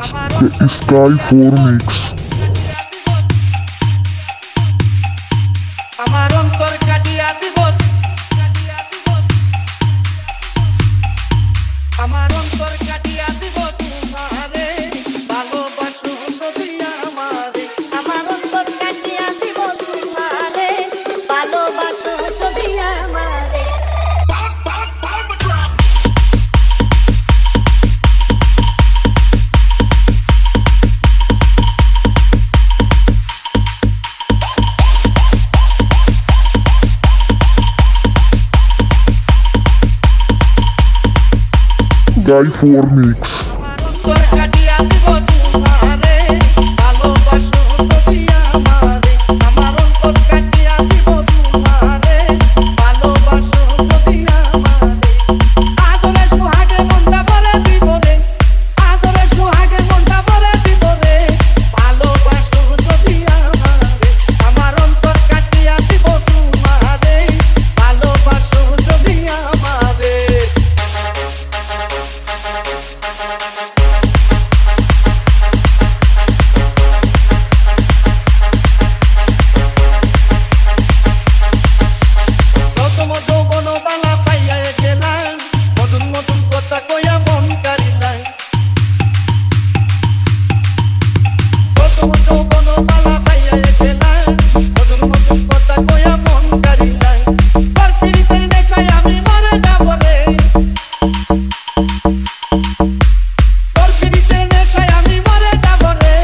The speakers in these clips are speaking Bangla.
The Sky 4 Mix. আমার অন্তর কাটিয়া দিব, আমার অন্তর কাটিয়া দিব তোমারে, ভালোবাসো যদি আমারে, আমার অন্তর কাটিয়া দিব তোমারে, ভালোবাসো যদি আমারে। Sky 4 Mix. আমার অন্তর কাটিয়া দিব তোমারে, ভালোবাসো যদি আমারে, আমার অন্তর কাটিয়া দিব তোমারে, ভালোবাসো যদি আমারে। আদরে সোহাগে মনটা ভরে দিব রে, আদরে সোহাগে মনটা ভরে দিব রে, ভালোবাসো যদি আমারে, আমার অন্তর কাটিয়া দিব তোমারে, ভালোবাসো যদি আমারে। নতুন যৌবন বালা পাইয়া গেলাম, নতুন নতুন কথা কইয়া মন কারিলাম। নতুন যৌবন বালা পাইয়া গেলাম, নতুন নতুন কথা কইয়া মন কারিলাম। তোর পিরিতের নেশায় আমি মরে যাব রে, তোর পিরিতের নেশায় আমি মরে যাব রে,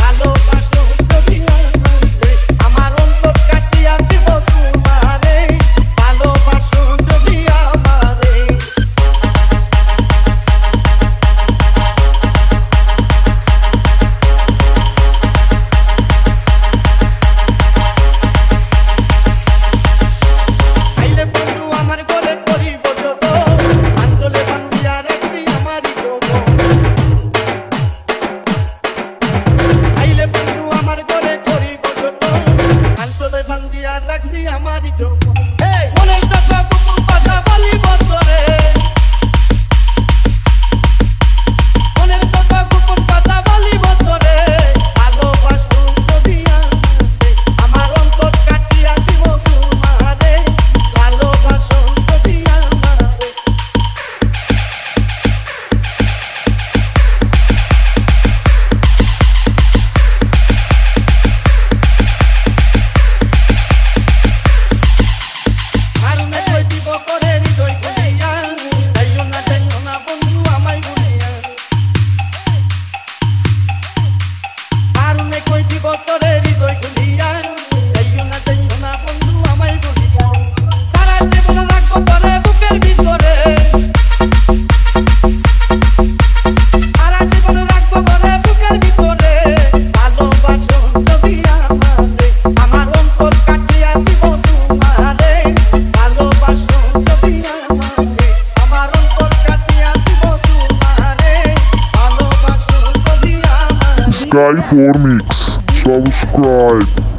ভালোবাসো যদি আমারে, আমার অন্তর কাটিয়া দিব তোমারে, ভালোবাসো যদি আমারে। আইলে বন্ধু আমার গলে করিব যত, আঞ্চলে বান্ধিয়া রাখছি আমারই যৌবন। আইলে বন্ধু আমার গলে করিব যত, আঞ্চলে বান্ধিয়া রাখছি আমারই যৌবন। মনের কথা গোপন কথা বলিব তোরে, মনের কথা গোপন কথা বলিব তোরে, ভালোবাসো যদি আমারে, আমার অন্তর কাটিয়া দিব তোমারে, ভালোবাসো যদি আমারে। আরুনে কই দিব করে হৃদয় খুলিয়া, যাইও না বন্ধু আমায় ভুলিয়া। আরুনে কই দিব করে হৃদয় খুলিয়া, যাইও না বন্ধু আমায় ভুলিয়া। সারা জীবন রাখবো তোরে বুকের ভিতরে, সারা জীবন রাখবো তোরে বুকের ভিতরে, ভালোবাসো যদি আমারে, আমার অন্তর কাটিয়া দিব তোমারে, ভালোবাসো যদি আমারে, আমার অন্তর কাটিয়া দিব তোমারে, ভালোবাসো যদি আমারে। Sky 4 Mix. Subscribe.